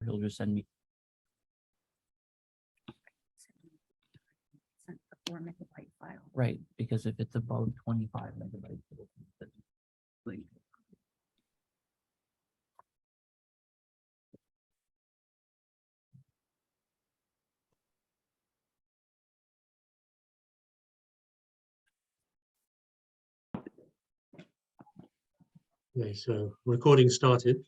He'll just send me. Sent the 4 MB file. Right, because if it's above 25 megabytes, it'll be the link. Okay, so recording started.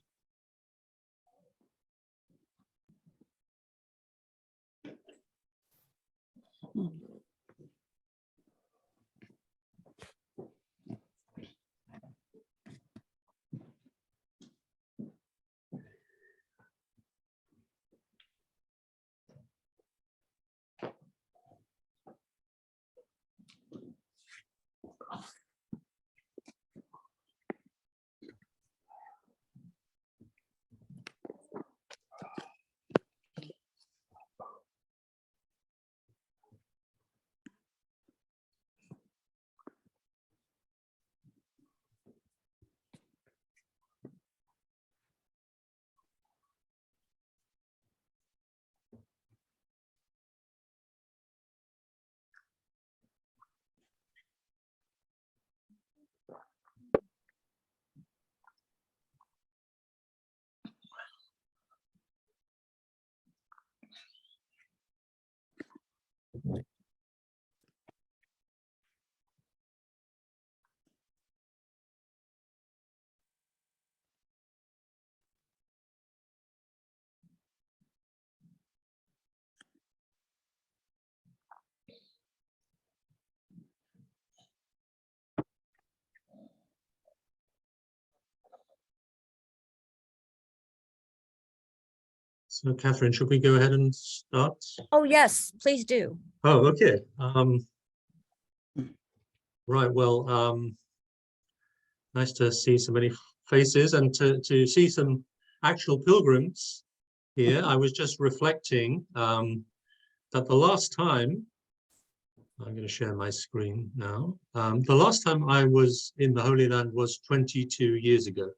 So Catherine, should we go ahead and start? Oh, yes, please do. Oh, okay. Right, well, nice to see so many faces and to see some actual pilgrims here. I was just reflecting that the last time, I'm going to share my screen now. The last time I was in the Holy Land was 22 years ago.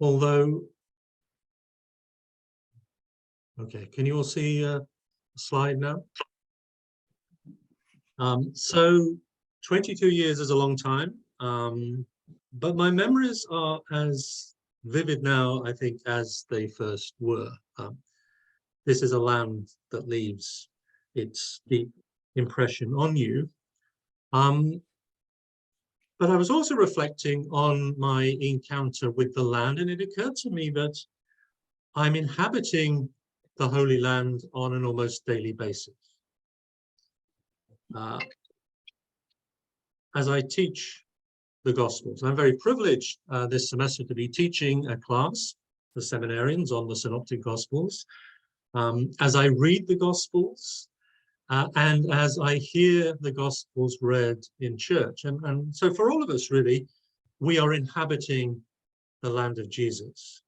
Although, okay, can you all see the slide now? So 22 years is a long time, but my memories are as vivid now, I think, as they first were. This is a land that leaves its deep impression on you. But I was also reflecting on my encounter with the land, and it occurred to me that I'm inhabiting the Holy Land on an almost daily basis. As I teach the Gospels, I'm very privileged this semester to be teaching a class, the seminarians, on the Synoptic Gospels. As I read the Gospels, and as I hear the Gospels read in church. And so for all of us, really, we are inhabiting the land of Jesus,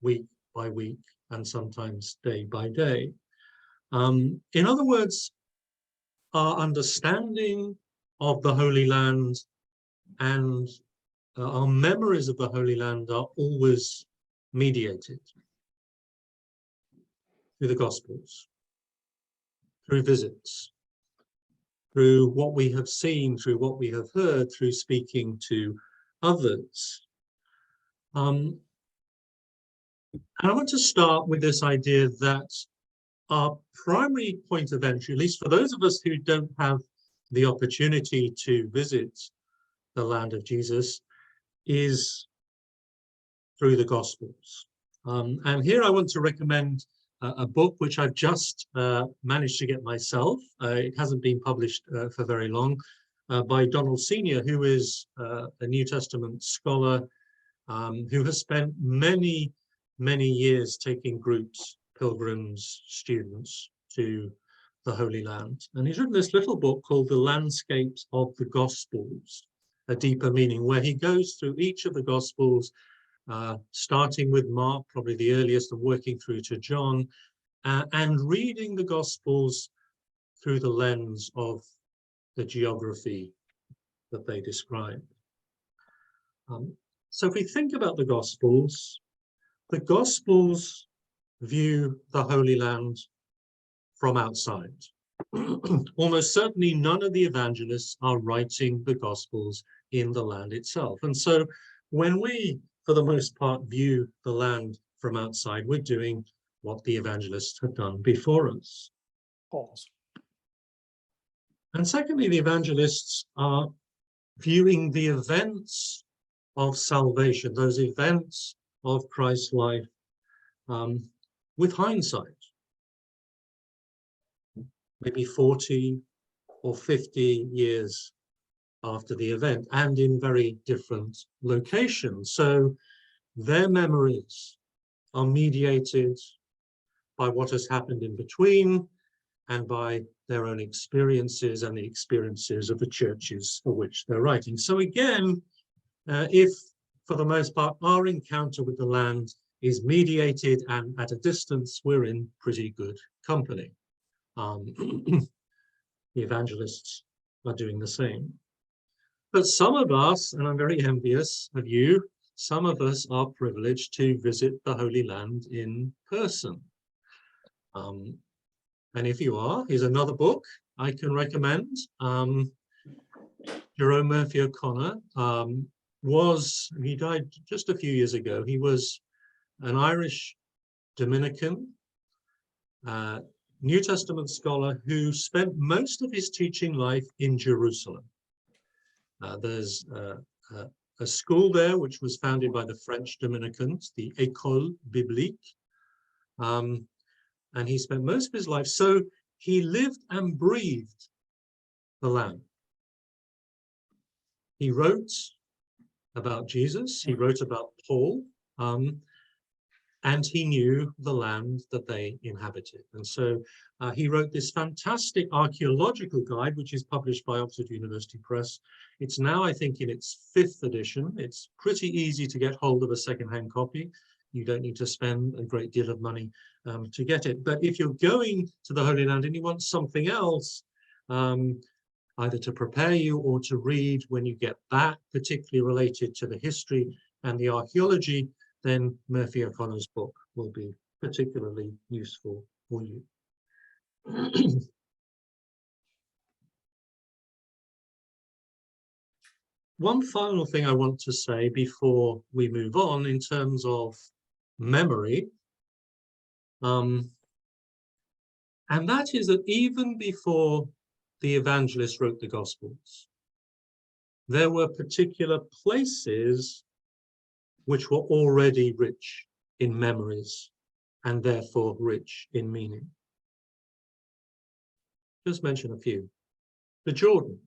week by week, and sometimes day by day. In other words, our understanding of the Holy Land and our memories of the Holy Land are always mediated through the Gospels, through visits, through what we have seen, through what we have heard, through speaking to others. And I want to start with this idea that our primary point of entry, at least for those of us who don't have the opportunity to visit the land of Jesus, is through the Gospels. And here I want to recommend a book which I've just managed to get myself. It hasn't been published for very long, by Donald Senior, who is a New Testament scholar who has spent many years taking groups, pilgrims, students to the Holy Land. And he's written this little book called The Landscapes of the Gospels, A Deeper Meaning, where he goes through each of the Gospels, starting with Mark, probably the earliest, and working through to John, and reading the Gospels through the lens of the geography that they describe. So if we think about the Gospels view the Holy Land from outside. Almost certainly none of the evangelists are writing the Gospels in the land itself. And so when we, for the most part, view the land from outside, we're doing what the evangelists have done before us. Pause. And secondly, the evangelists are viewing the events of salvation, those events of Christ's life, with hindsight. Maybe 40 or 50 years after the event, and in very different locations. So their memories are mediated by what has happened in between and by their own experiences and the experiences of the churches for which they're writing. So again, if for the most part our encounter with the land is mediated and at a distance, we're in pretty good company. The evangelists are doing the same. But some of us, and I'm very envious of you, some of us are privileged to visit the Holy Land in person. And if you are, here's another book I can recommend. Jerome Murphy O'Connor he died just a few years ago. He was an Irish Dominican, New Testament scholar who spent most of his teaching life in Jerusalem. There's a school there which was founded by the French Dominicans, the École Biblique, and he spent most of his life. So he lived and breathed the land. He wrote about Jesus, he wrote about Paul, and he knew the land that they inhabited. And so he wrote this fantastic archaeological guide, which is published by Oxford University Press. It's now, I think, in its 5th edition. It's pretty easy to get hold of a secondhand copy. You don't need to spend a great deal of money to get it. But if you're going to the Holy Land and you want something else, either to prepare you or to read when you get back, particularly related to the history and the archaeology, then Murphy O'Connor's book will be particularly useful for you. One final thing I want to say before we move on in terms of memory, and that is that even before the evangelists wrote the Gospels, there were particular places which were already rich in memories and therefore rich in meaning. Just mention a few. The Jordan.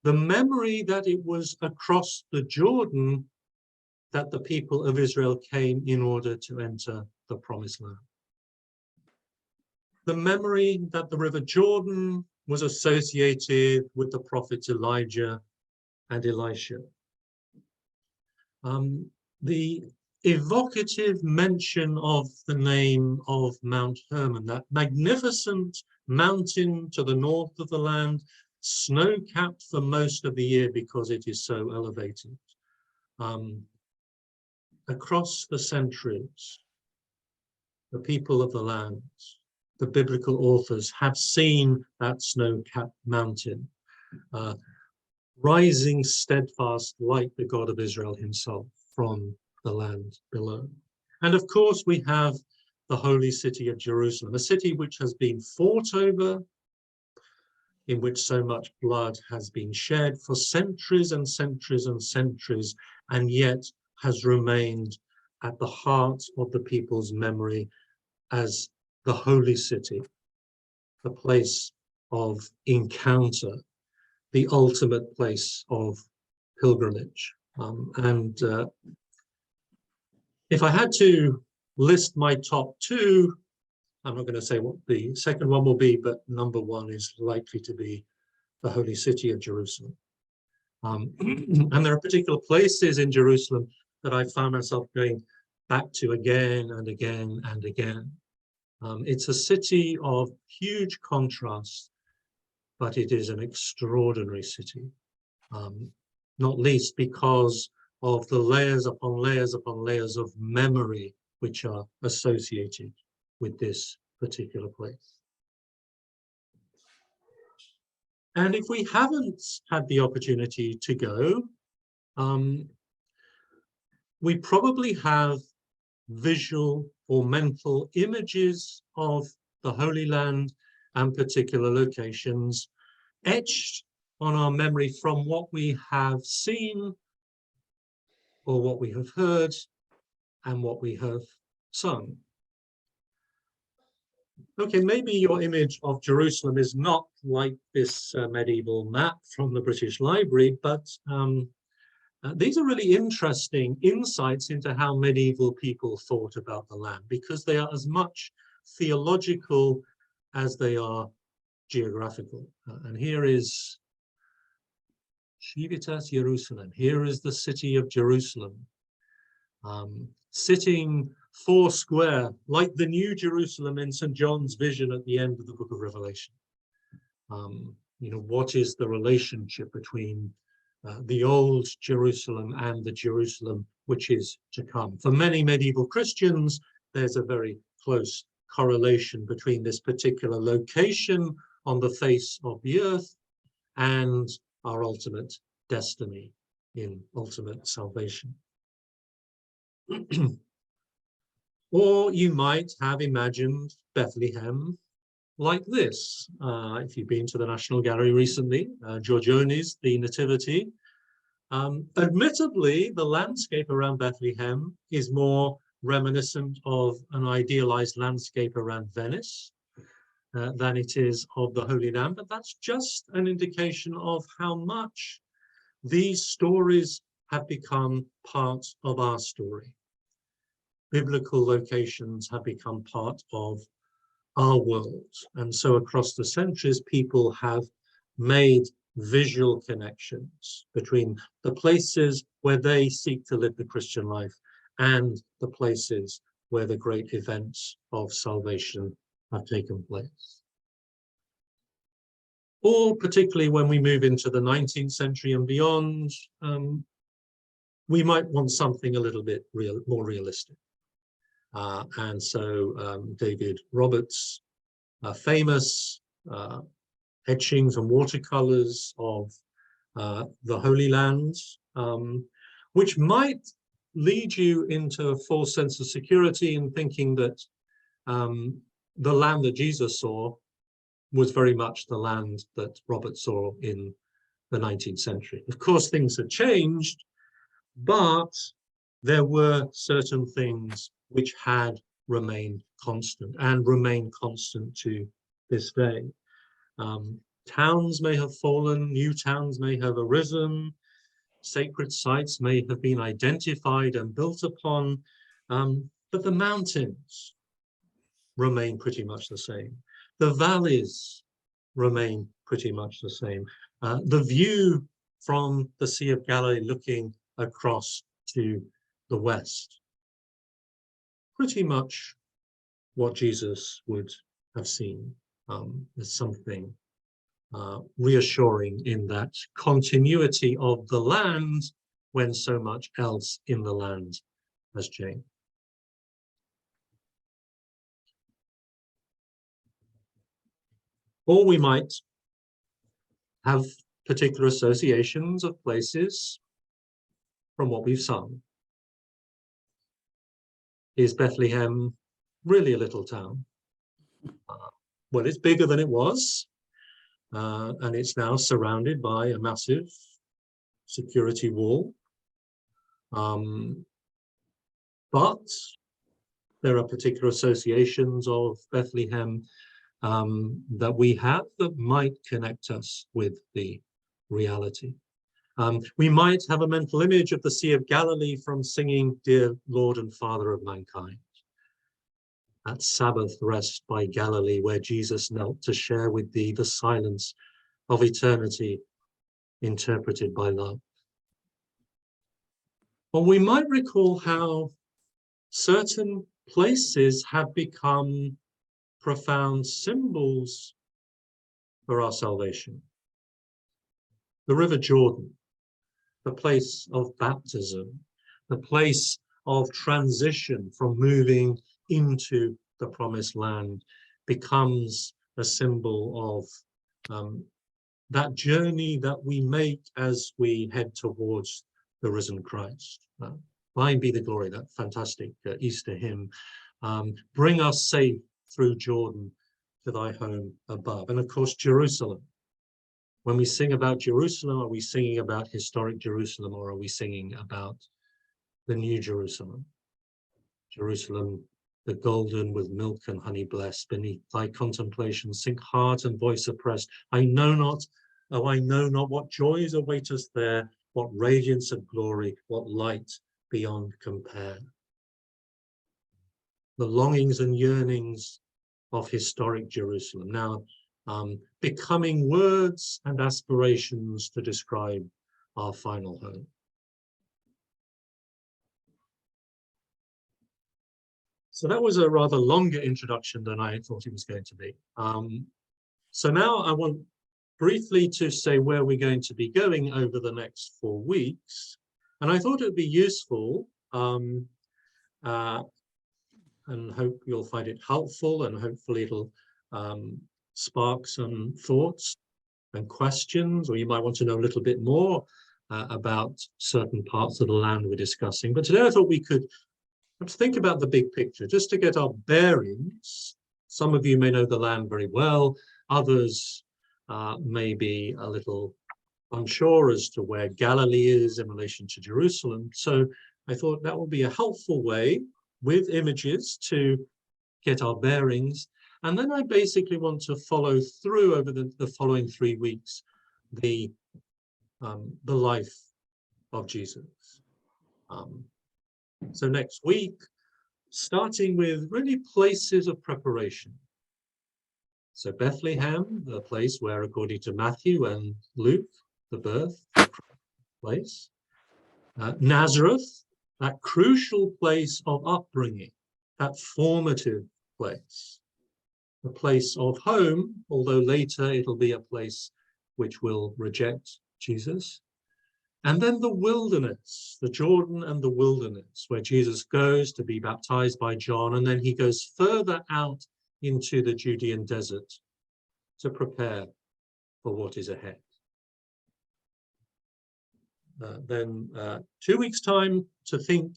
The memory that it was across the Jordan that the people of Israel came in order to enter the Promised Land. The memory that the River Jordan was associated with the prophets Elijah and Elisha. The evocative mention of the name of Mount Hermon, that magnificent mountain to the north of the land, snow-capped for most of the year because it is so elevated. Across the centuries, the people of the land, the biblical authors have seen that snow-capped mountain rising steadfast like the God of Israel himself from the land below. And of course, we have the holy city of Jerusalem, a city which has been fought over, in which so much blood has been shed for centuries and centuries and centuries, and yet has remained at the heart of the people's memory as the holy city, the place of encounter, the ultimate place of pilgrimage. If I had to list my top 2, I'm not going to say what the second one will be, but number 1 is likely to be the holy city of Jerusalem. And there are particular places in Jerusalem that I found myself going back to again and again and again. It's a city of huge contrast, but it is an extraordinary city. not least because of the layers upon layers upon layers of memory which are associated with this particular place. And if we haven't had the opportunity to go, we probably have visual or mental images of the Holy Land and particular locations etched on our memory from what we have seen or what we have heard and what we have sung. Okay, maybe your image of Jerusalem is not like this medieval map from the British Library, but these are really interesting insights into how medieval people thought about the land, because they are as much theological as they are geographical. And here is Civitas Jerusalem. Here is the city of Jerusalem, sitting four square, like the New Jerusalem in St. John's vision at the end of the book of Revelation. You know, what is the relationship between the old Jerusalem and the Jerusalem which is to come? For many medieval Christians, there's a very close correlation between this particular location on the face of the earth and our ultimate destiny in ultimate salvation. Or you might have imagined Bethlehem like this. If you've been to the National Gallery recently, Giorgione's The Nativity. Admittedly, the landscape around Bethlehem is more reminiscent of an idealized landscape around Venice than it is of the Holy Land, but that's just an indication of how much these stories have become part of our story. Biblical locations have become part of our world. And so across the centuries, people have made visual connections between the places where they seek to live the Christian life and the places where the great events of salvation have taken place. Or particularly when we move into the 19th century and beyond, we might want something a little bit more realistic. And so David Roberts' famous etchings and watercolors of the Holy Land, which might lead you into a false sense of security in thinking that the land that Jesus saw was very much the land that Robert saw in the 19th century. Of course, things had changed, but there were certain things which had remained constant and remain constant to this day. Towns may have fallen, new towns may have arisen, sacred sites may have been identified and built upon, but the mountains remain pretty much the same. The valleys remain pretty much the same. The view from the Sea of Galilee looking across to the west, pretty much what Jesus would have seen. There's something reassuring in that continuity of the land when so much else in the land has changed. Or we might have particular associations of places from what we've sung. Is Bethlehem really a little town? Well, it's bigger than it was, and it's now surrounded by a massive security wall. But there are particular associations of Bethlehem that we have that might connect us with the reality. We might have a mental image of the Sea of Galilee from singing Dear Lord and Father of Mankind. At Sabbath rest by Galilee, where Jesus knelt to share with thee the silence of eternity interpreted by love. Or we might recall how certain places have become profound symbols for our salvation. The River Jordan, the place of baptism, the place of transition from moving into the promised land, becomes a symbol of that journey that we make as we head towards the risen Christ. Thine be the glory, that fantastic Easter hymn. Bring us safe through Jordan to thy home above. And of course, Jerusalem. When we sing about Jerusalem, are we singing about historic Jerusalem, or are we singing about the new Jerusalem? Jerusalem, the golden with milk and honey blessed, beneath thy contemplation sink heart and voice oppressed. I know not, oh, I know not what joys await us there, what radiance of glory, what light beyond compare. The longings and yearnings of historic Jerusalem, now becoming words and aspirations to describe our final home. So that was a rather longer introduction than I thought it was going to be. So now I want briefly to say where we're going to be going over the next 4 weeks. And I thought it would be useful and hope you'll find it helpful, and hopefully it'll spark some thoughts and questions, or you might want to know a little bit more about certain parts of the land we're discussing. But today I thought we could let's think about the big picture, just to get our bearings. Some of you may know the land very well, others may be a little unsure as to where Galilee is in relation to Jerusalem. So I thought that would be a helpful way with images to get our bearings. And then I basically want to follow through over the following 3 weeks, the life of Jesus. So next week, starting with really places of preparation. So Bethlehem, the place where, according to Matthew and Luke, the birth place. Nazareth, that crucial place of upbringing, that formative place. The place of home, although later it'll be a place which will reject Jesus. And then the wilderness, the Jordan and the wilderness, where Jesus goes to be baptized by John, and then he goes further out into the Judean desert to prepare for what is ahead. Then 2 weeks' time to think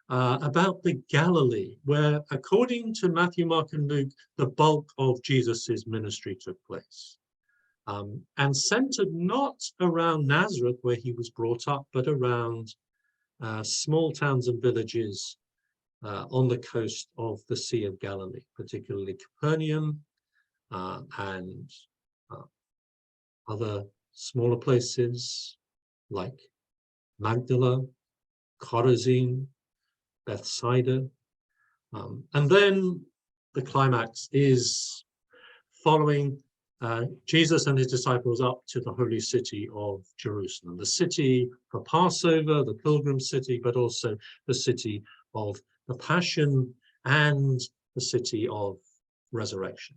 about the Galilee, where, according to Matthew, Mark, and Luke, the bulk of Jesus's ministry took place. And centered not around Nazareth, where he was brought up, but around small towns and villages on the coast of the Sea of Galilee, particularly Capernaum and other smaller places like Magdala, Chorazin, Bethsaida. And then the climax is following Jesus and his disciples up to the holy city of Jerusalem, the city for Passover, the pilgrim city, but also the city of the Passion and the city of resurrection.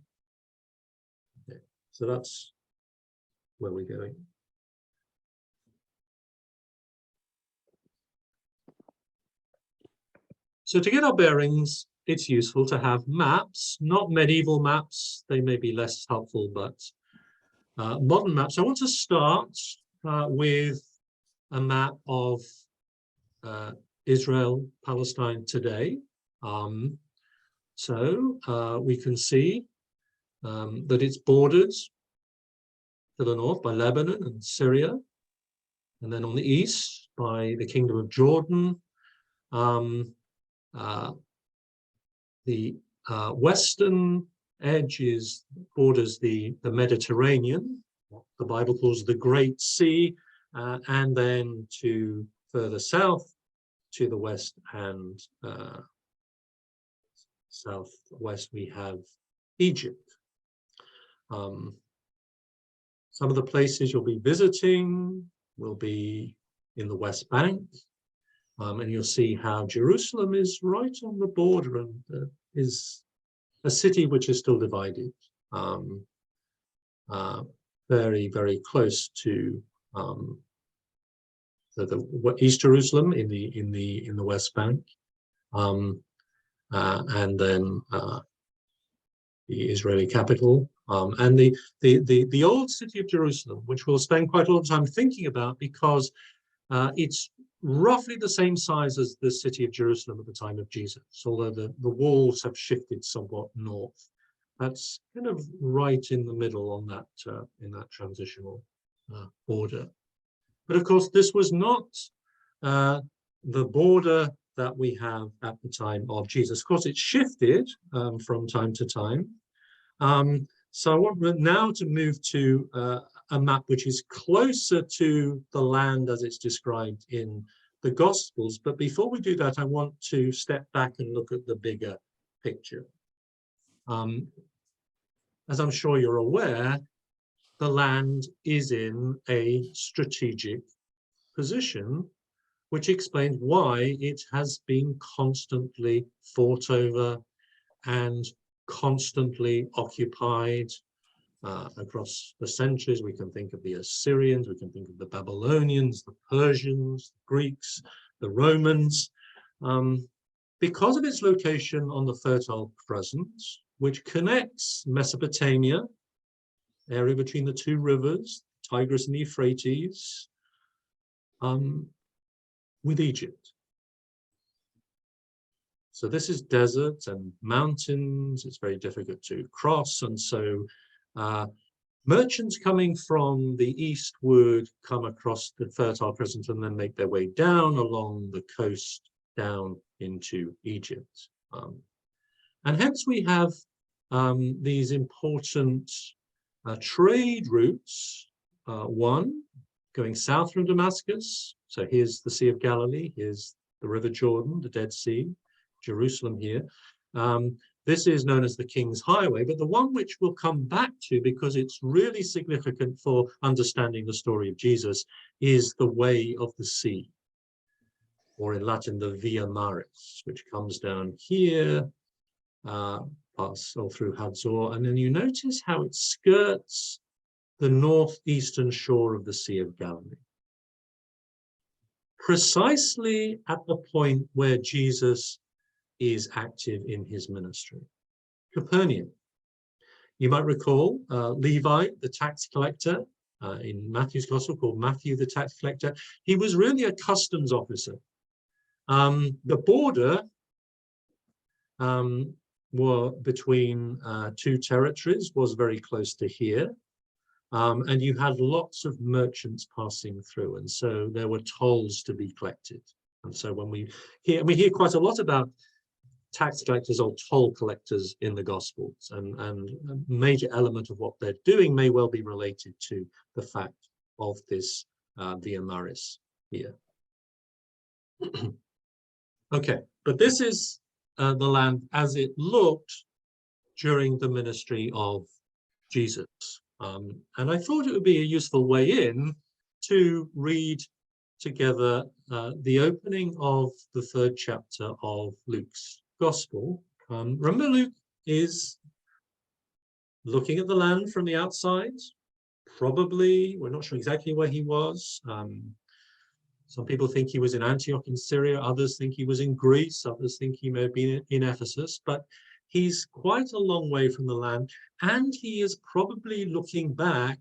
Okay. So that's where we're going. So to get our bearings, it's useful to have maps, not medieval maps. They may be less helpful, but modern maps. I want to start with a map of Israel, Palestine today. So we can see that it's bordered to the north by Lebanon and Syria, and then on the east by the Kingdom of Jordan. The western edge borders the Mediterranean, what the Bible calls the Great Sea, and then to further south to the west and southwest we have Egypt. Some of the places you'll be visiting will be in the West Bank. And you'll see how Jerusalem is right on the border and is a city which is still divided, very, very close to East Jerusalem in the West Bank, and then the Israeli capital, and the old city of Jerusalem, which we'll spend quite a lot of time thinking about because it's roughly the same size as the city of Jerusalem at the time of Jesus, although the walls have shifted somewhat north. That's kind of right in the middle on that in that transitional border. But of course, this was not the border that we have at the time of Jesus. Of course, it shifted from time to time. So I want now to move to a map which is closer to the land as it's described in the Gospels. But before we do that, I want to step back and look at the bigger picture. As I'm sure you're aware, the land is in a strategic position, which explains why it has been constantly fought over and constantly occupied across the centuries. We can think of the Assyrians, we can think of the Babylonians, the Persians, the Greeks, the Romans. Because of its location on the Fertile Crescent, which connects Mesopotamia, area between the two rivers, Tigris and Euphrates, with Egypt. So this is desert and mountains. It's very difficult to cross. And so merchants coming from the east would come across the Fertile Crescent and then make their way down along the coast down into Egypt. And hence we have these important trade routes. One, going south from Damascus. So here's the Sea of Galilee. Here's the River Jordan, the Dead Sea. Jerusalem here. This is known as the King's Highway, but the one which we'll come back to because it's really significant for understanding the story of Jesus is the Way of the Sea, or in Latin, the Via Maris, which comes down here, pass all through Hazor, and then you notice how it skirts the northeastern shore of the Sea of Galilee. Precisely at the point where Jesus is active in his ministry. Capernaum. You might recall Levi, the tax collector, in Matthew's gospel, called Matthew the tax collector. He was really a customs officer. The border were between two territories was very close to here. And you had lots of merchants passing through. And so there were tolls to be collected. And so when we hear quite a lot about tax collectors or toll collectors in the Gospels, and a major element of what they're doing may well be related to the fact of this Via Maris here. Okay, but this is the land as it looked during the ministry of Jesus. And I thought it would be a useful way in to read together the opening of the 3rd chapter of Luke's Gospel. Remember, Luke is looking at the land from the outside. Probably, we're not sure exactly where he was. Some people think he was in Antioch in Syria, others think he was in Greece, others think he may have been in Ephesus, but he's quite a long way from the land, and he is probably looking back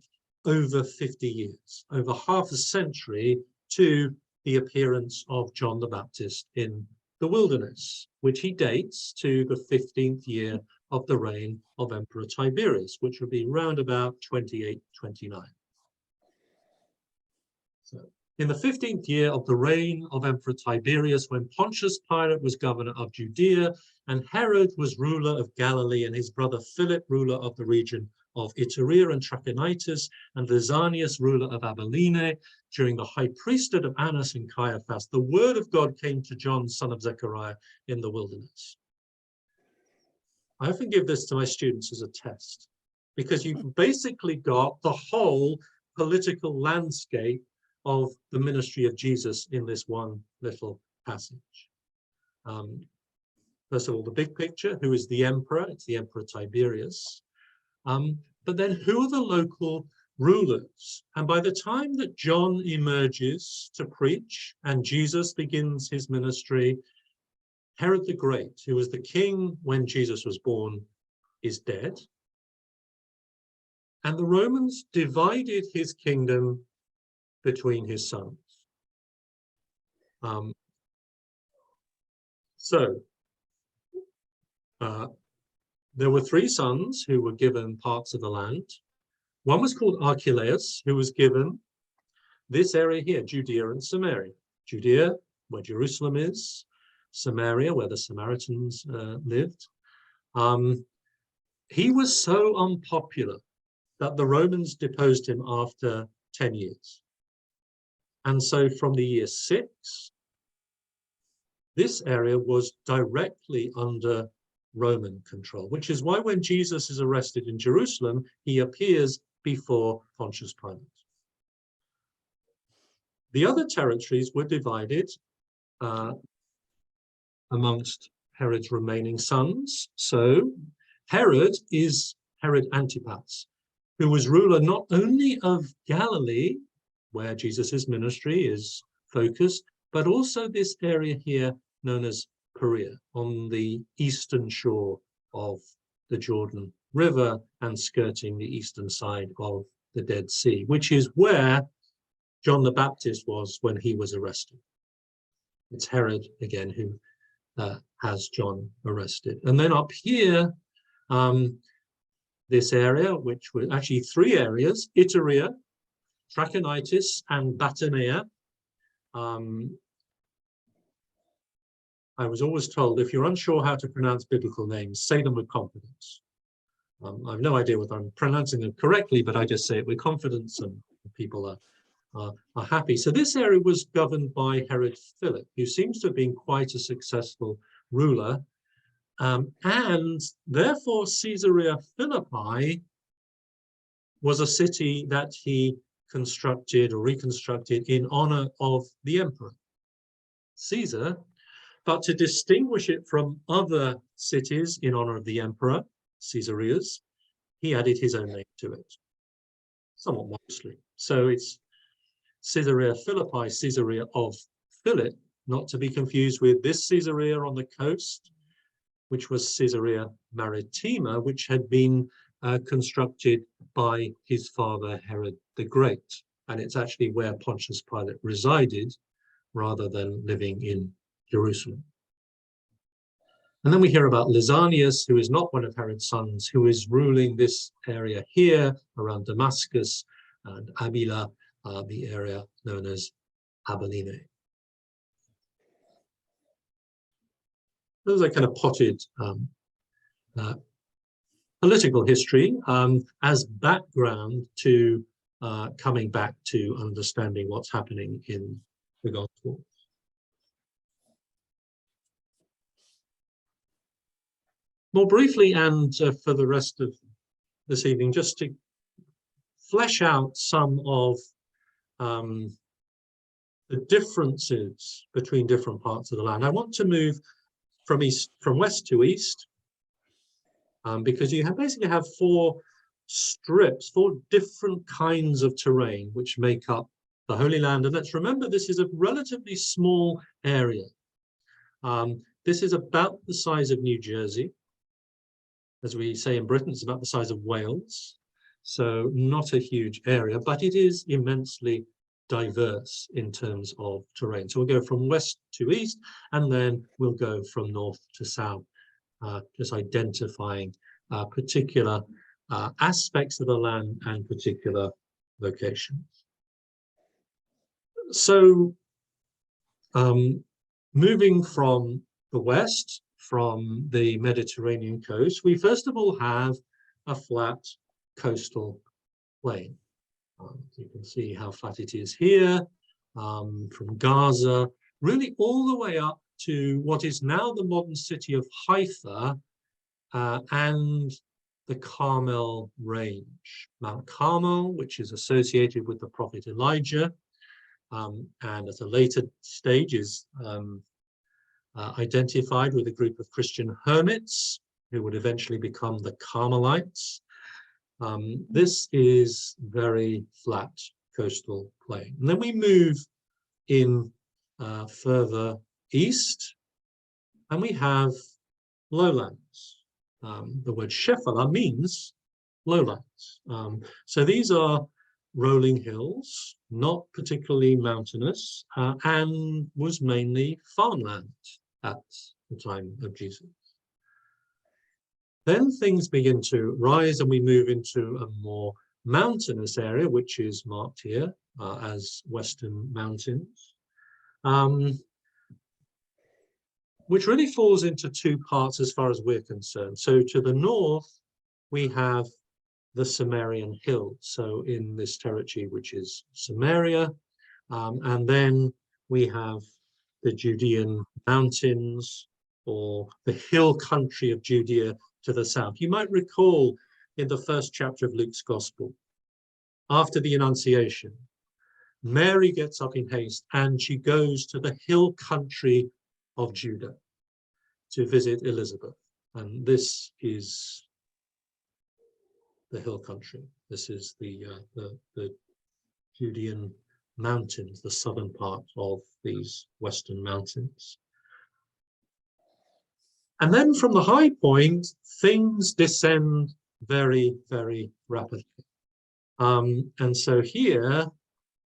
over 50 years, over half a century, to the appearance of John the Baptist in the wilderness, which he dates to the 15th year of the reign of Emperor Tiberius, which would be round about 28-29. So, in the 15th year of the reign of Emperor Tiberius, when Pontius Pilate was governor of Judea, and Herod was ruler of Galilee, and his brother Philip, ruler of the region of Iturea and Trachonitis, and Lysanias, ruler of Abilene, during the high priesthood of Annas and Caiaphas, the word of God came to John, son of Zechariah, in the wilderness. I often give this to my students as a test, because you've basically got the whole political landscape of the ministry of Jesus in this one little passage. First of all, the big picture, who is the emperor? It's the Emperor Tiberius. But then who are the local rulers. And by the time that John emerges to preach and Jesus begins his ministry, Herod the Great, who was the king when Jesus was born, is dead. And the Romans divided his kingdom between his sons. There were three sons who were given parts of the land. One was called Archelaus, who was given this area here, Judea and Samaria. Judea, where Jerusalem is, Samaria, where the Samaritans lived. He was so unpopular that the Romans deposed him after 10 years. And so from the year 6, this area was directly under Roman control, which is why when Jesus is arrested in Jerusalem, he appears before Pontius Pilate. The other territories were divided amongst Herod's remaining sons. So Herod is Herod Antipas, who was ruler not only of Galilee, where Jesus's ministry is focused, but also this area here known as Perea, on the eastern shore of the Jordan River and skirting the eastern side of the Dead Sea, which is where John the Baptist was when he was arrested. It's Herod again who has John arrested. And then up here, this area, which were actually 3 areas, Iturea, Trachonitis, and Batanea. I was always told, if you're unsure how to pronounce biblical names, say them with confidence. I have no idea whether I'm pronouncing them correctly, but I just say it with confidence and people are happy. So this area was governed by Herod Philip, who seems to have been quite a successful ruler. And therefore Caesarea Philippi was a city that he constructed or reconstructed in honor of the emperor, Caesar. But to distinguish it from other cities in honor of the emperor, Caesareas, he added his own name to it, somewhat modestly. So it's Caesarea Philippi, Caesarea of Philip, not to be confused with this Caesarea on the coast, which was Caesarea Maritima, which had been constructed by his father Herod the Great. And it's actually where Pontius Pilate resided rather than living in Jerusalem. And then we hear about Lysanias, who is not one of Herod's sons, who is ruling this area here around Damascus and Abila, the area known as Abilene. Those are kind of potted political history as background to coming back to understanding what's happening in the Gospel. More briefly, and for the rest of this evening, just to flesh out some of the differences between different parts of the land. I want to move from west to east, because you basically have 4 strips, 4 different kinds of terrain which make up the Holy Land. And let's remember, this is a relatively small area. This is about the size of New Jersey. As we say in Britain, it's about the size of Wales. So not a huge area, but it is immensely diverse in terms of terrain. So we'll go from west to east, and then we'll go from north to south, just identifying particular aspects of the land and particular locations. So moving from the west, from the Mediterranean coast, we first of all have a flat coastal plain. You can see how flat it is here, from Gaza, really all the way up to what is now the modern city of Haifa and the Carmel range. Mount Carmel, which is associated with the prophet Elijah, and at a later stage is identified with a group of Christian hermits who would eventually become the Carmelites. This is very flat coastal plain. And then we move in further east, and we have lowlands. The word Shephala means lowlands. So these are rolling hills, not particularly mountainous, and was mainly farmland at the time of Jesus. Then things begin to rise and we move into a more mountainous area, which is marked here as Western Mountains, which really falls into two parts as far as we're concerned. So to the north, we have the Sumerian hills. So in this territory, which is Samaria, and then we have the Judean mountains, or the hill country of Judea to the south. You might recall in the first chapter of Luke's Gospel, after the Annunciation, Mary gets up in haste and she goes to the hill country of Judah to visit Elizabeth. And this is the hill country. This is the Judean mountains, the southern part of these Western mountains. And then from the high point, things descend very, very rapidly. And so here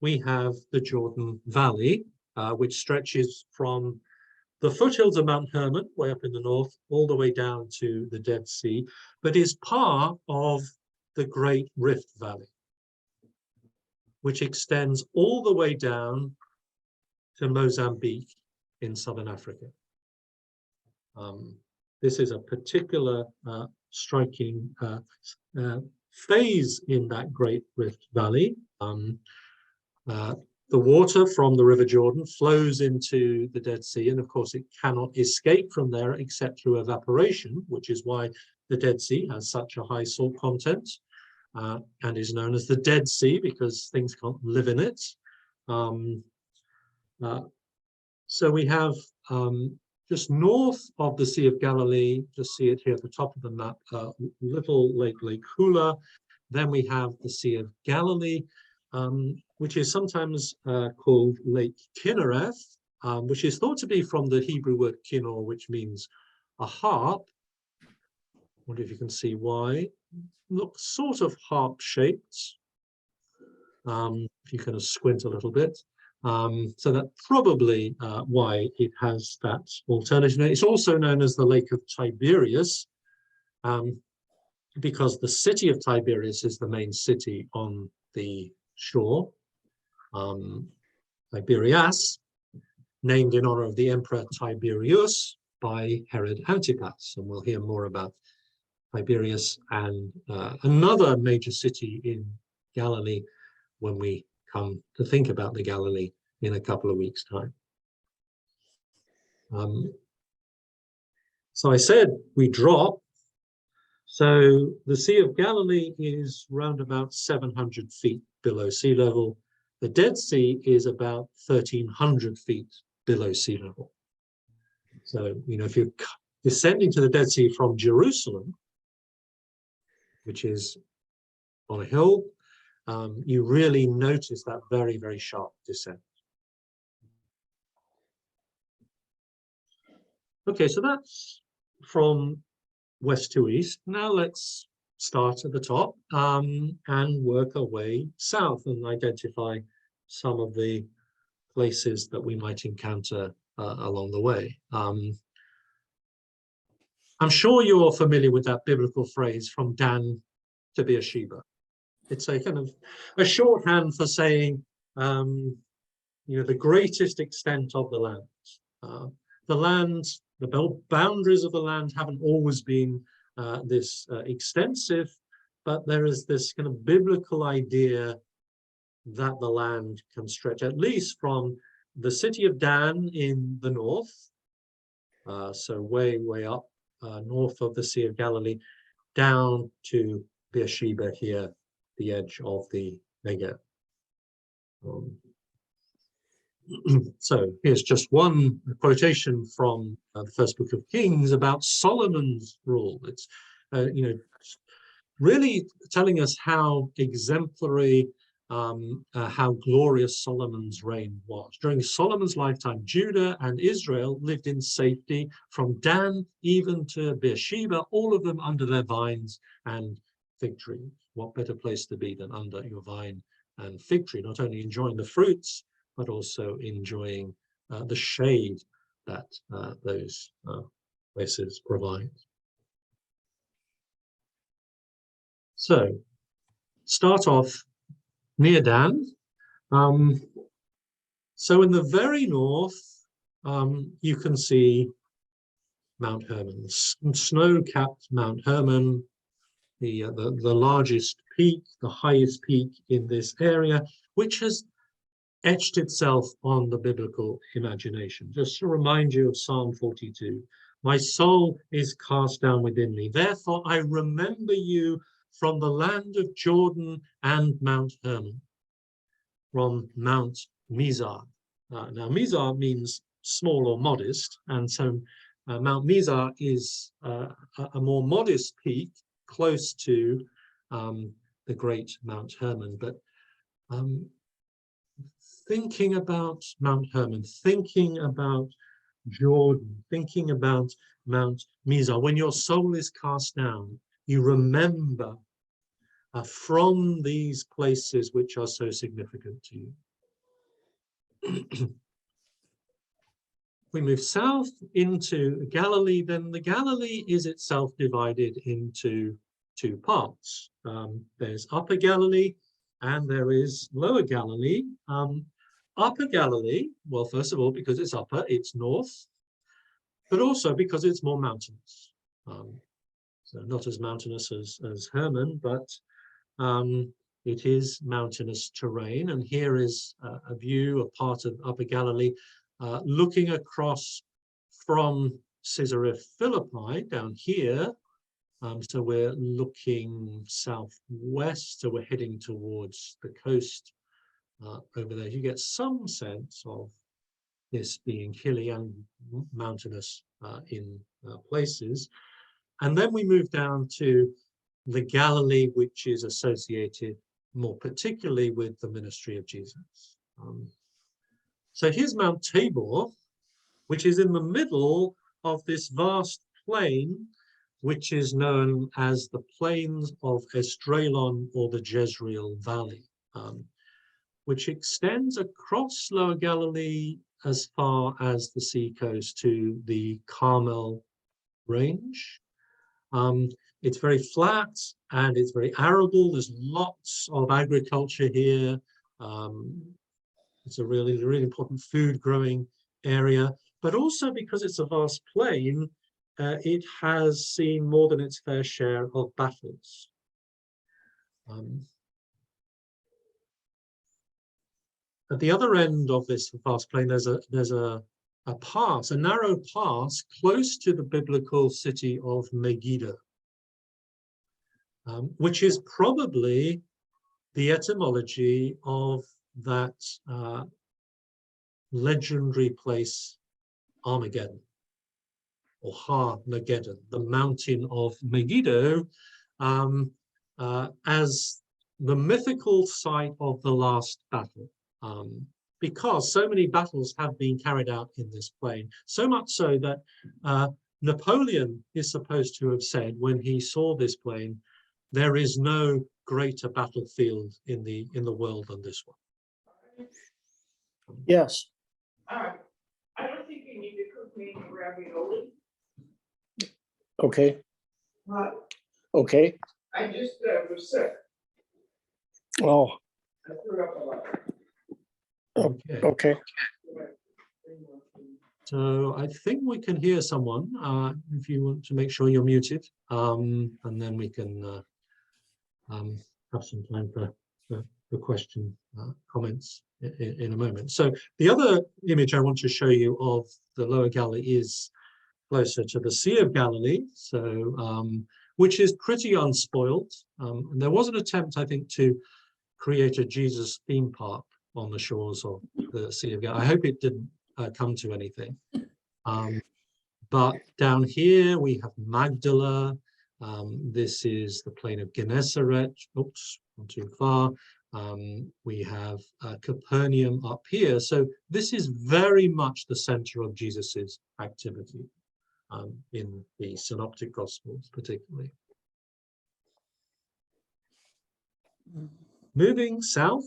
we have the Jordan Valley, which stretches from the foothills of Mount Hermon, way up in the north, all the way down to the Dead Sea, but is part of the Great Rift Valley, which extends all the way down to Mozambique in southern Africa. This is a particular striking phase in that Great Rift Valley. The water from the River Jordan flows into the Dead Sea, and of course it cannot escape from there except through evaporation, which is why the Dead Sea has such a high salt content and is known as the Dead Sea, because things can't live in it. So we have just north of the Sea of Galilee, just see it here at the top of the map, little Lake Hula. Then we have the Sea of Galilee, which is sometimes called Lake Kinnereth, which is thought to be from the Hebrew word kinnor, which means a harp. I wonder if you can see why. Looks sort of harp-shaped, if you kind of squint a little bit. So that's probably why it has that alternative. It's also known as the Lake of Tiberias, because the city of Tiberias is the main city on the shore. Tiberias, named in honor of the Emperor Tiberius by Herod Antipas, and we'll hear more about Tiberias and another major city in Galilee when we come to think about the Galilee in a couple of weeks' time. So I said we drop. So the Sea of Galilee is round about 700 feet below sea level. The Dead Sea is about 1,300 feet below sea level. So, you know, if you're descending to the Dead Sea from Jerusalem, which is on a hill, you really notice that very, very sharp descent. Okay, so that's from west to east. Now let's start at the top and work our way south and identify some of the places that we might encounter along the way. I'm sure you're familiar with that biblical phrase, from Dan to Beersheba. It's a kind of a shorthand for saying, you know, the greatest extent of the land. The land, the boundaries of the land haven't always been this extensive, but there is this kind of biblical idea that the land can stretch at least from the city of Dan in the north, so way, way up north of the Sea of Galilee, down to Beersheba here, the edge of the Negev. So here's just one quotation from the first book of Kings about Solomon's rule. It's, you know, really telling us how exemplary, how glorious Solomon's reign was. During Solomon's lifetime, Judah and Israel lived in safety from Dan even to Beersheba, all of them under their vines and fig trees. What better place to be than under your vine and fig tree, not only enjoying the fruits, but also enjoying the shade that those places provide. So, start off near Dan. So in the very north, you can see Mount Hermon, snow-capped Mount Hermon, the largest peak, the highest peak in this area, which has etched itself on the biblical imagination. Just to remind you of Psalm 42, my soul is cast down within me. Therefore, I remember you from the land of Jordan and Mount Hermon, from Mount Mizar. Now, Mizar means small or modest, and so Mount Mizar is a more modest peak close to the great Mount Hermon. But thinking about Mount Hermon, thinking about Jordan, thinking about Mount Mizar, when your soul is cast down, you remember from these places which are so significant to you. We move south into Galilee, then the Galilee is itself divided into two parts. There's Upper Galilee and there is Lower Galilee. Upper Galilee, well, first of all, because it's upper, it's north, but also because it's more mountainous. So not as mountainous as Hermon, but it is mountainous terrain. And here is a view, a part of Upper Galilee, looking across from Caesarea Philippi down here. So we're looking southwest, so we're heading towards the coast over there. You get some sense of this being hilly and mountainous in places. And then we move down to the Galilee, which is associated more particularly with the ministry of Jesus. So here's Mount Tabor, which is in the middle of this vast plain, which is known as the Plains of Esdraelon or the Jezreel Valley, which extends across Lower Galilee as far as the seacoast to the Carmel Range. It's very flat and it's very arable. There's lots of agriculture here. It's a really important food growing area, but also because it's a vast plain, it has seen more than its fair share of battles. At the other end of this vast plain, there's a pass, a narrow pass close to the biblical city of Megiddo, which is probably the etymology of that legendary place, Armageddon, or Har-Mageddon, the mountain of Megiddo, as the mythical site of the last battle, because so many battles have been carried out in this plain, so much so that Napoleon is supposed to have said when he saw this plain, there is no greater battlefield in the world than this one. Yes. I don't think you need to cook me ravioli, Okay. but Okay. I just was sick. Oh, I threw up a lot. Okay. okay. So I think we can hear someone, if you want to make sure you're muted, and then we can have some time for question, comments in a moment. So the other image I want to show you of the Lower Galilee is closer to the Sea of Galilee, so which is pretty unspoiled. And there was an attempt, I think, to create a Jesus theme park on the shores of the Sea of Galilee. I hope it didn't come to anything. But down here we have Magdala, This is the plain of Gennesaret. Oops, not too far. We have Capernaum up here. So this is very much the center of Jesus's activity in the Synoptic Gospels, particularly. Moving south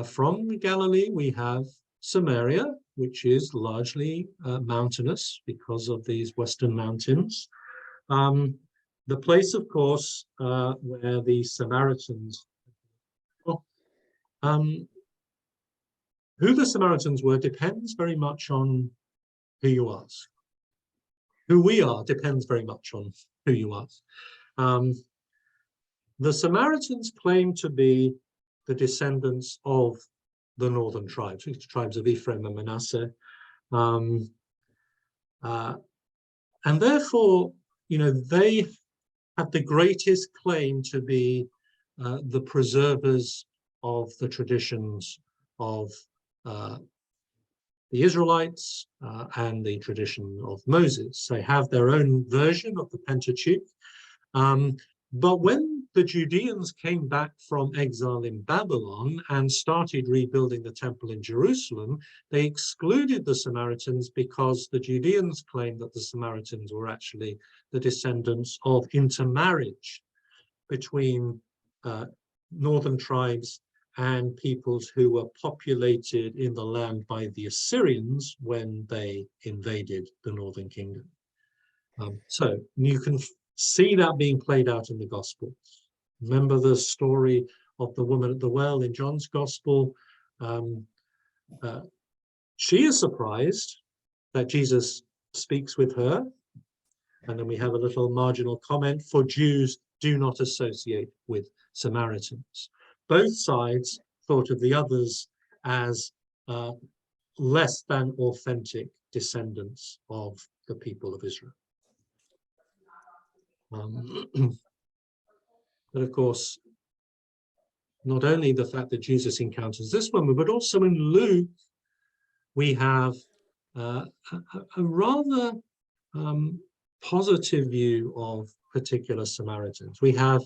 from Galilee, we have Samaria, which is largely mountainous because of these western mountains. The place, of course, where the Samaritans, who the Samaritans were depends very much on who you ask. Who we are depends very much on who you ask. The Samaritans claim to be the descendants of the northern tribes, the tribes of Ephraim and Manasseh. And therefore, you know, they have the greatest claim to be the preservers of the traditions of the Israelites and the tradition of Moses. They have their own version of the Pentateuch. But when the Judeans came back from exile in Babylon and started rebuilding the temple in Jerusalem, they excluded the Samaritans because the Judeans claimed that the Samaritans were actually the descendants of intermarriage between northern tribes and peoples who were populated in the land by the Assyrians when they invaded the northern kingdom. So you can see that being played out in the Gospels. Remember the story of the woman at the well in John's Gospel? She is surprised that Jesus speaks with her. And then we have a little marginal comment: for Jews do not associate with Samaritans. Both sides thought of the others as less than authentic descendants of the people of Israel. But of course, not only the fact that Jesus encounters this woman, but also in Luke, we have a rather positive view of particular Samaritans. We have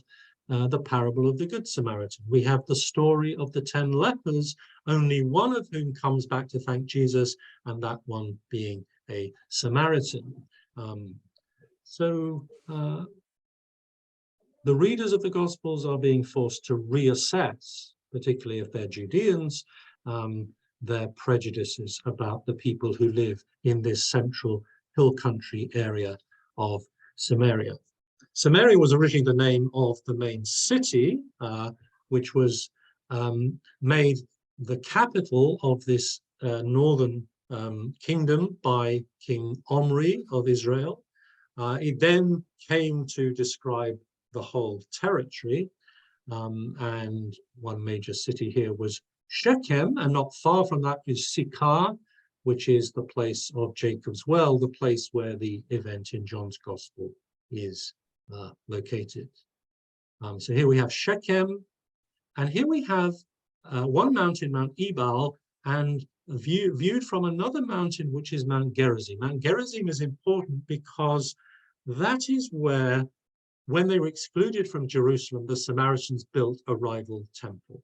the parable of the Good Samaritan. We have the story of the 10 lepers, only one of whom comes back to thank Jesus, and that one being a Samaritan. So the readers of the Gospels are being forced to reassess, particularly if they're Judeans, their prejudices about the people who live in this central hill country area of Samaria. Samaria was originally the name of the main city, which was made the capital of this northern kingdom by King Omri of Israel. It then came to describe the whole territory, and one major city here was Shechem, and not far from that is Sychar, which is the place of Jacob's well, the place where the event in John's Gospel is located. So here we have Shechem, and here we have one mountain, Mount Ebal, and viewed from another mountain, which is Mount Gerizim. Mount Gerizim is important because that is where, when they were excluded from Jerusalem, the Samaritans built a rival temple.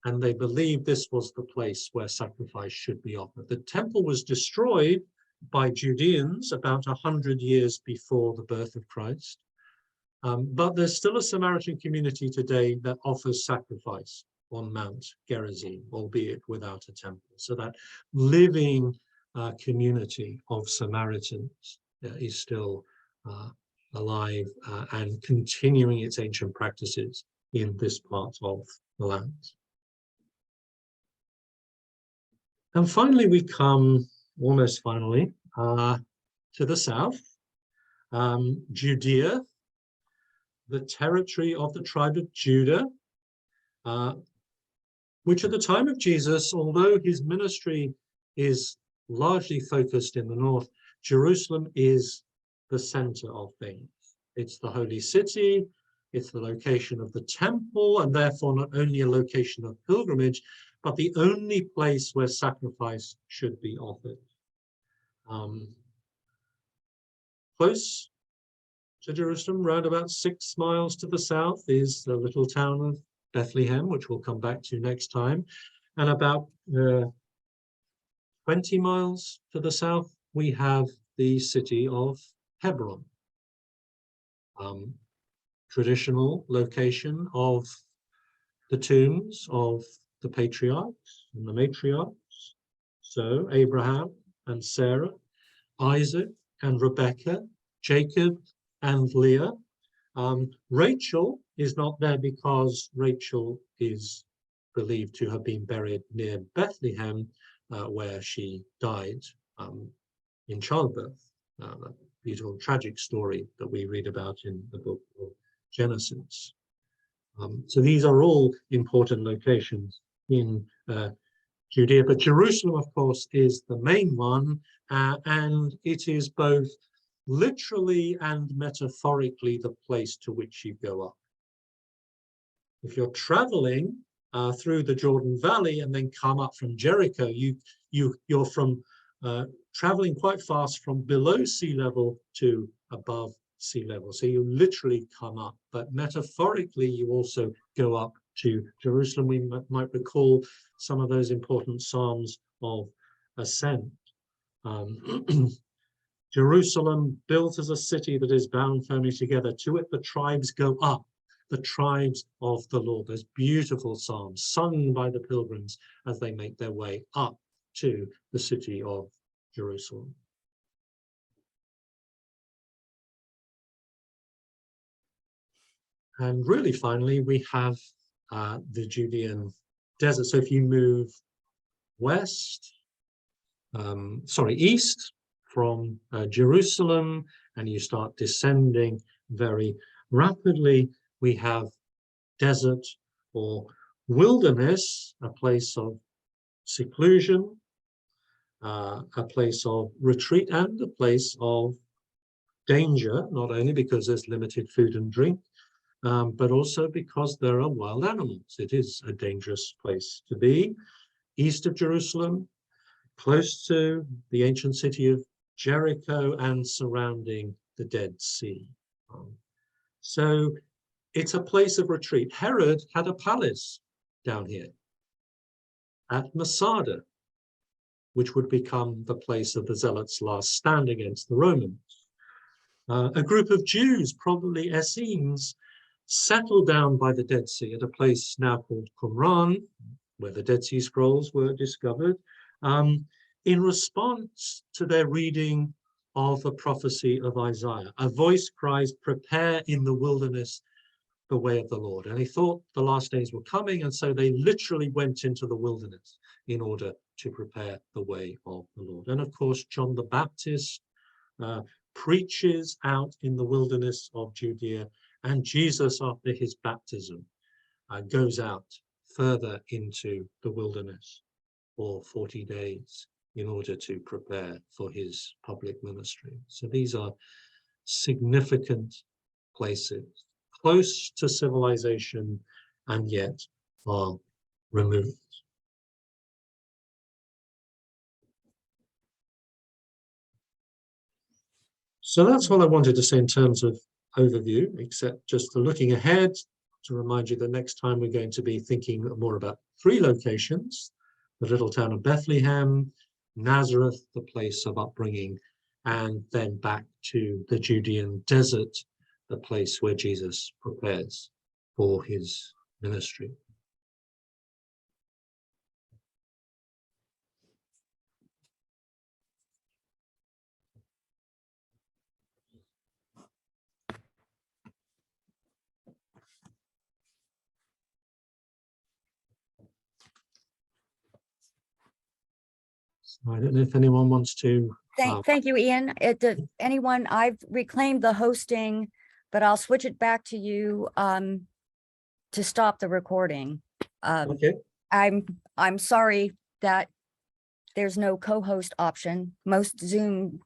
And they believed this was the place where sacrifice should be offered. The temple was destroyed by Judeans about 100 years before the birth of Christ. But there's still a Samaritan community today that offers sacrifice on Mount Gerizim, albeit without a temple. So that living community of Samaritans is still alive and continuing its ancient practices in this part of the land. And finally, we come, almost finally, to the south, Judea, the territory of the tribe of Judah, which at the time of Jesus, although his ministry is largely focused in the north, Jerusalem is the center of things. It's the holy city, it's the location of the temple, and therefore not only a location of pilgrimage, but the only place where sacrifice should be offered. Close to Jerusalem. Round about 6 miles to the south is the little town of Bethlehem, which we'll come back to next time. And about 20 miles to the south, we have the city of Hebron. Traditional location of the tombs of the patriarchs and the matriarchs. So Abraham and Sarah, Isaac and Rebekah, Jacob and Leah. Rachel is not there because Rachel is believed to have been buried near Bethlehem, where she died in childbirth. That beautiful tragic story that we read about in the book of Genesis. So these are all important locations in Judea, but Jerusalem, of course, is the main one, and it is both literally and metaphorically the place to which you go up. If you're traveling through the Jordan Valley and then come up from Jericho, you're from traveling quite fast from below sea level to above sea level. So you literally come up, but metaphorically you also go up to Jerusalem. We might recall some of those important psalms of ascent. Jerusalem, built as a city that is bound firmly together, to it the tribes go up, the tribes of the Lord. Those beautiful psalms sung by the pilgrims as they make their way up to the city of Jerusalem. And really, finally, we have the Judean desert. So if you move east from Jerusalem, and you start descending very rapidly, we have desert or wilderness, a place of seclusion, a place of retreat, and a place of danger, not only because there's limited food and drink, but also because there are wild animals. It is a dangerous place to be. East of Jerusalem, close to the ancient city of Jericho and surrounding the Dead Sea. So it's a place of retreat. Herod had a palace down here at Masada, which would become the place of the Zealots' last stand against the Romans. A group of Jews, probably Essenes, settled down by the Dead Sea at a place now called Qumran, where the Dead Sea Scrolls were discovered, in response to their reading of the prophecy of Isaiah. A voice cries, "Prepare in the wilderness the way of the Lord." And they thought the last days were coming, and so they literally went into the wilderness in order to prepare the way of the Lord. And of course, John the Baptist preaches out in the wilderness of Judea, and Jesus, after his baptism, goes out further into the wilderness for 40 days in order to prepare for his public ministry. So these are significant places, close to civilization, and yet are removed. So that's all I wanted to say in terms of overview, except just looking ahead to remind you that next time we're going to be thinking more about 3 locations: the little town of Bethlehem, Nazareth, the place of upbringing, and then back to the Judean desert, the place where Jesus prepares for his ministry. So I don't know if anyone wants to. Thank you, Ian. Anyone, I've reclaimed the hosting, but I'll switch it back to you to stop the recording. Okay. I'm sorry that there's no co-host option. Most Zoom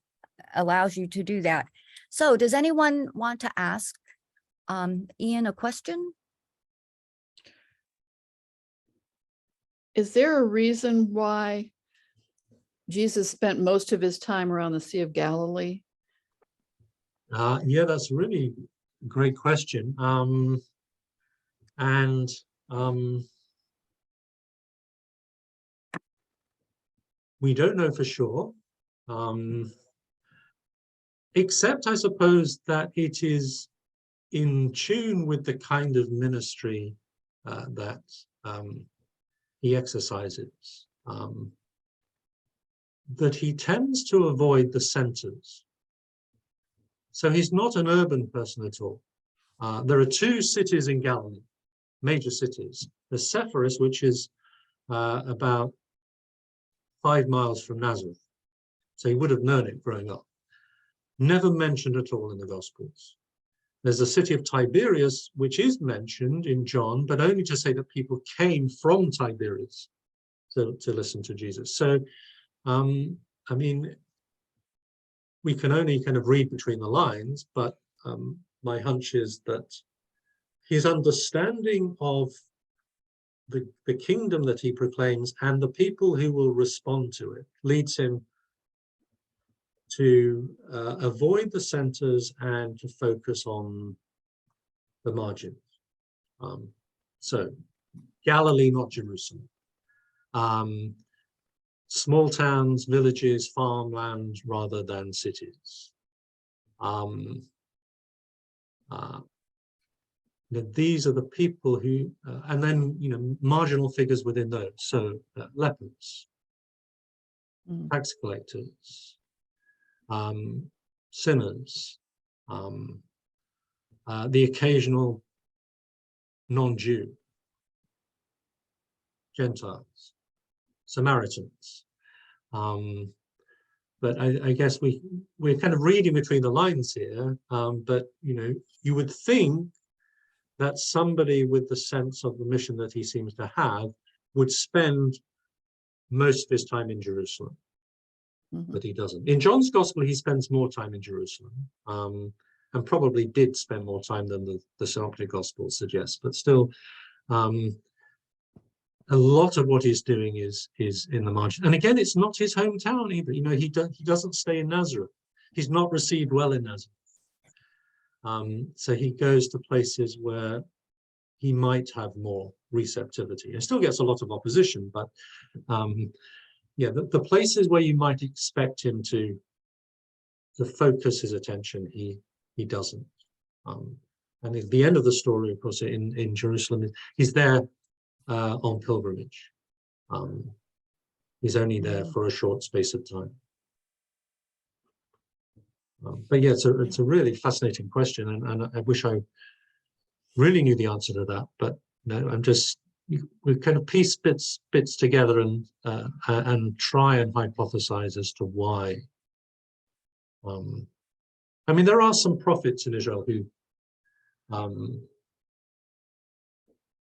allows you to do that. So does anyone want to ask Ian a question? Is there a reason why Jesus spent most of his time around the Sea of Galilee? Yeah, that's a really great question. And we don't know for sure, except I suppose that it is in tune with the kind of ministry that he exercises, that he tends to avoid the centers. So he's not an urban person at all. There are two cities in Galilee, major cities. There's Sepphoris, which is about 5 miles from Nazareth. So he would have known it growing up. Never mentioned at all in the Gospels. There's the city of Tiberias, which is mentioned in John, but only to say that people came from Tiberias to listen to Jesus. So, I mean, we can only kind of read between the lines, but my hunch is that his understanding of the kingdom that he proclaims and the people who will respond to it leads him to avoid the centers and to focus on the margins. So Galilee, not Jerusalem. Small towns, villages, farmland rather than cities. These are the people who, and then, you know, marginal figures within those. So lepers, tax collectors, sinners, the occasional non-Jew, Gentiles, Samaritans. But I guess we're kind of reading between the lines here, but, you know, you would think that somebody with the sense of the mission that he seems to have would spend most of his time in Jerusalem, but he doesn't. In John's Gospel, he spends more time in Jerusalem, and probably did spend more time than the Synoptic Gospels suggest, but still, a lot of what he's doing is in the margin. And again, it's not his hometown either. You know, he doesn't stay in Nazareth. He's not received well in Nazareth. So he goes to places where he might have more receptivity. He still gets a lot of opposition, but yeah, the places where you might expect him to focus his attention, he doesn't. And at the end of the story, of course, in Jerusalem, he's there on pilgrimage. He's only there for a short space of time. But yeah, it's a really fascinating question, and I wish I really knew the answer to that. But no, we kind of piece bits together and try and hypothesize as to why. I mean, there are some prophets in Israel who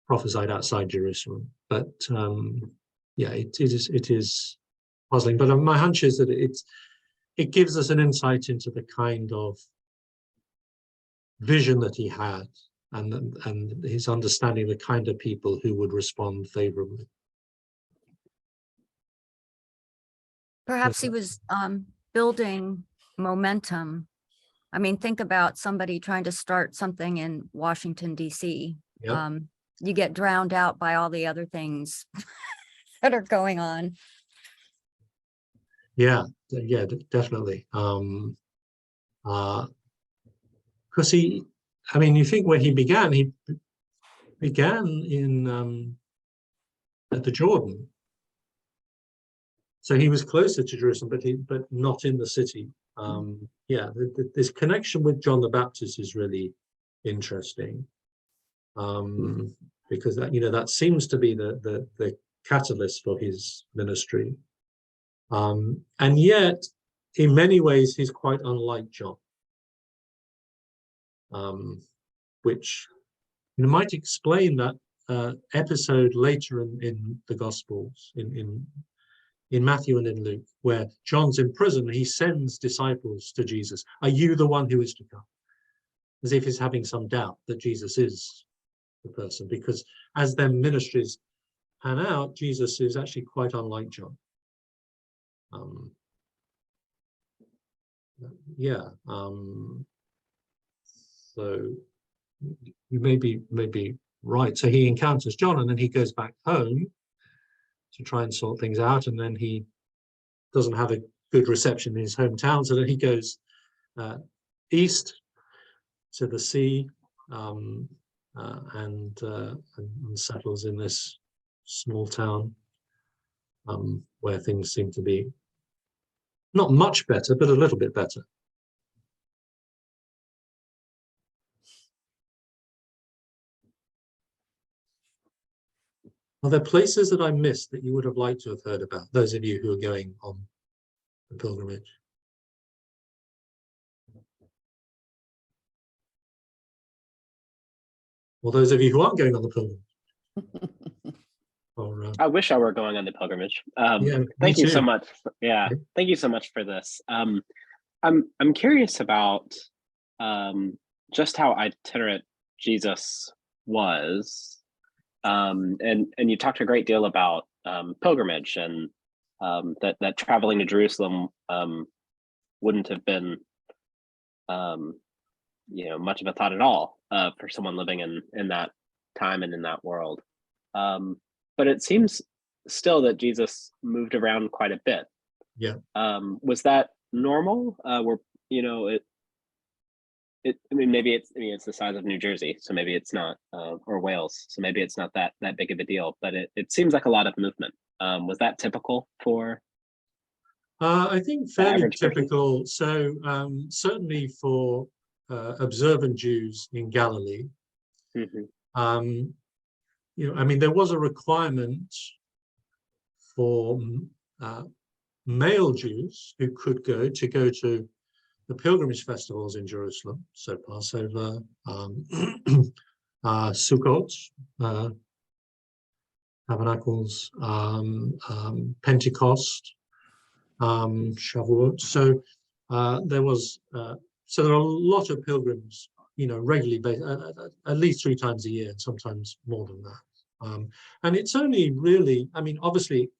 prophesied outside Jerusalem, but yeah, it is puzzling. But my hunch is that it gives us an insight into the kind of vision that he had, and his understanding of the kind of people who would respond favorably. Perhaps he was building momentum. I mean, think about somebody trying to start something in Washington, D.C. Yep. You get drowned out by all the other things that are going on. Yeah, definitely. Because I mean, you think where he began in at the Jordan. So he was closer to Jerusalem, but not in the city. Yeah, this connection with John the Baptist is really interesting, because that seems to be the catalyst for his ministry, and yet in many ways he's quite unlike John, which might explain that episode later in the Gospels, in Matthew and in Luke, where John's in prison. He sends disciples to Jesus. Are you the one who is to come? As if he's having some doubt that Jesus is the person, because as their ministries pan out, Jesus is actually quite unlike John. Yeah. So you may be right. So he encounters John, and then he goes back home to try and sort things out, and then he doesn't have a good reception in his hometown, so then he goes east to the sea, and settles in this small town, where things seem to be not much better, but a little bit better. Are there places that I missed that you would have liked to have heard about, those of you who are going on the pilgrimage? Or those of you who aren't going on the pilgrimage? Or, I wish I were going on the pilgrimage. yeah, me Thank you so too. much. Yeah, Okay. thank you so much for this. I'm curious about just how itinerant Jesus was, and you talked a great deal about pilgrimage, and that traveling to Jerusalem wouldn't have been much of a thought at all for someone living in that time and in that world. But it seems still that Jesus moved around quite a bit. Yeah. Was that normal? I mean, maybe it's the size of New Jersey, so maybe it's not, or Wales, so maybe it's not that big of a deal. But it seems like a lot of movement. Was that typical for? I think fairly average person? typical. So certainly for observant Jews in Galilee, Mhm. I mean, there was a requirement for male Jews who could go to the pilgrimage festivals in Jerusalem, so Passover, Sukkot, Tabernacles, Pentecost, Shavuot. So there are a lot of pilgrims, regularly, at least 3 times a year, and sometimes more than that. And it's only really, I mean, obviously,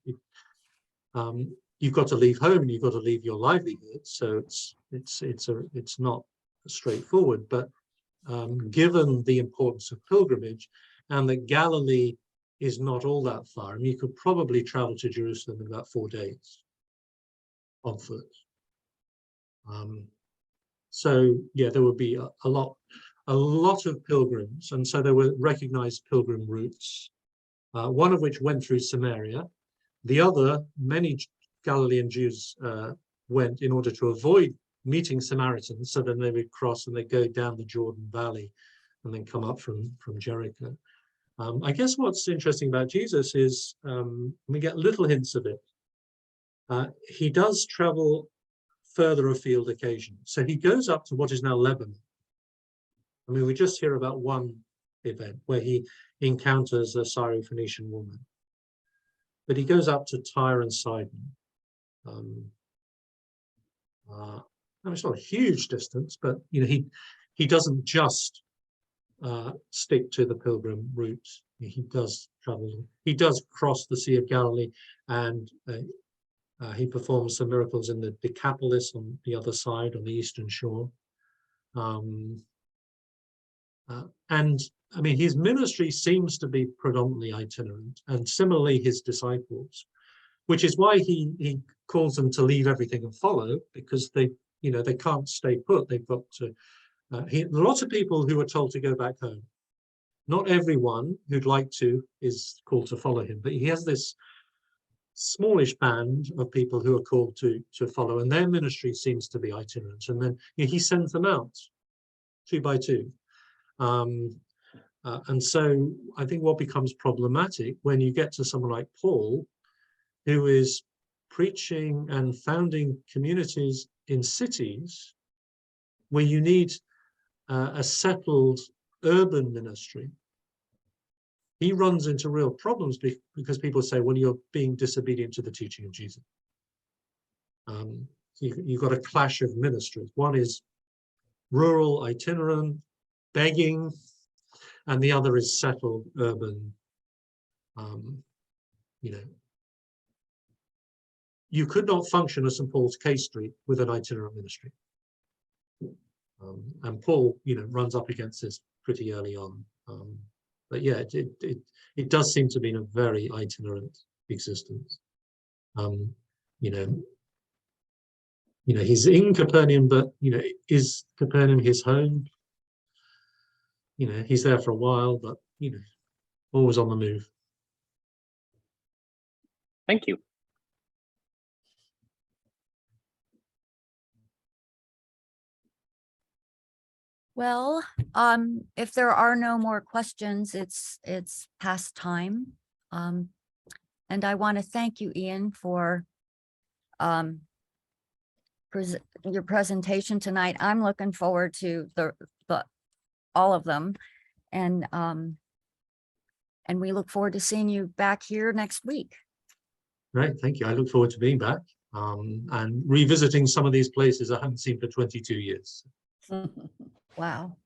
you've got to leave home and you've got to leave your livelihood, so it's not straightforward. But given the importance of pilgrimage, and that Galilee is not all that far, I mean, you could probably travel to Jerusalem in about 4 days on foot. So yeah, there would be a lot of pilgrims, and so there were recognized pilgrim routes, one of which went through Samaria. The other, many Galilean Jews went in order to avoid meeting Samaritans, so then they would cross and they go down the Jordan Valley and then come up from Jericho. I guess what's interesting about Jesus is we get little hints of it. He does travel further afield occasionally. So he goes up to what is now Lebanon. I mean, we just hear about one event where he encounters a Syro-Phoenician woman. But he goes up to Tyre and Sidon. It's not a huge distance, but he doesn't just stick to the pilgrim route. He does travel. He does cross the Sea of Galilee, and he performs some miracles in the Decapolis on the other side, on the eastern shore. And I mean, his ministry seems to be predominantly itinerant, and similarly his disciples, which is why he calls them to leave everything and follow, because they can't stay put. They've got to. Lots of people who are told to go back home. Not everyone who'd like to is called to follow him, but he has this smallish band of people who are called to follow, and their ministry seems to be itinerant. And then he sends them out 2 by 2. And so I think what becomes problematic when you get to someone like Paul, who is preaching and founding communities in cities where you need a settled urban ministry, he runs into real problems because people say, well, you're being disobedient to the teaching of Jesus. You've got a clash of ministries. One is rural, itinerant, begging, and the other is settled, urban. You could not function as St. Paul's K Street with an itinerant ministry. And Paul, runs up against this pretty early on. But yeah, it does seem to be in a very itinerant existence. He's in Capernaum, but is Capernaum his home? He's there for a while, but always on the move. Thank you. Well, if there are no more questions, it's past time. And I want to thank you, Ian, for your presentation tonight. I'm looking forward to the all of them. And we look forward to seeing you back here next week. Right, thank you. I look forward to being back and revisiting some of these places I haven't seen for 22 years. Wow.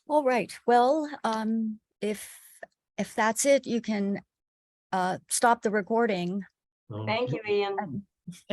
All right, well, if that's it, you can stop the recording. Um, Thank you, Ian.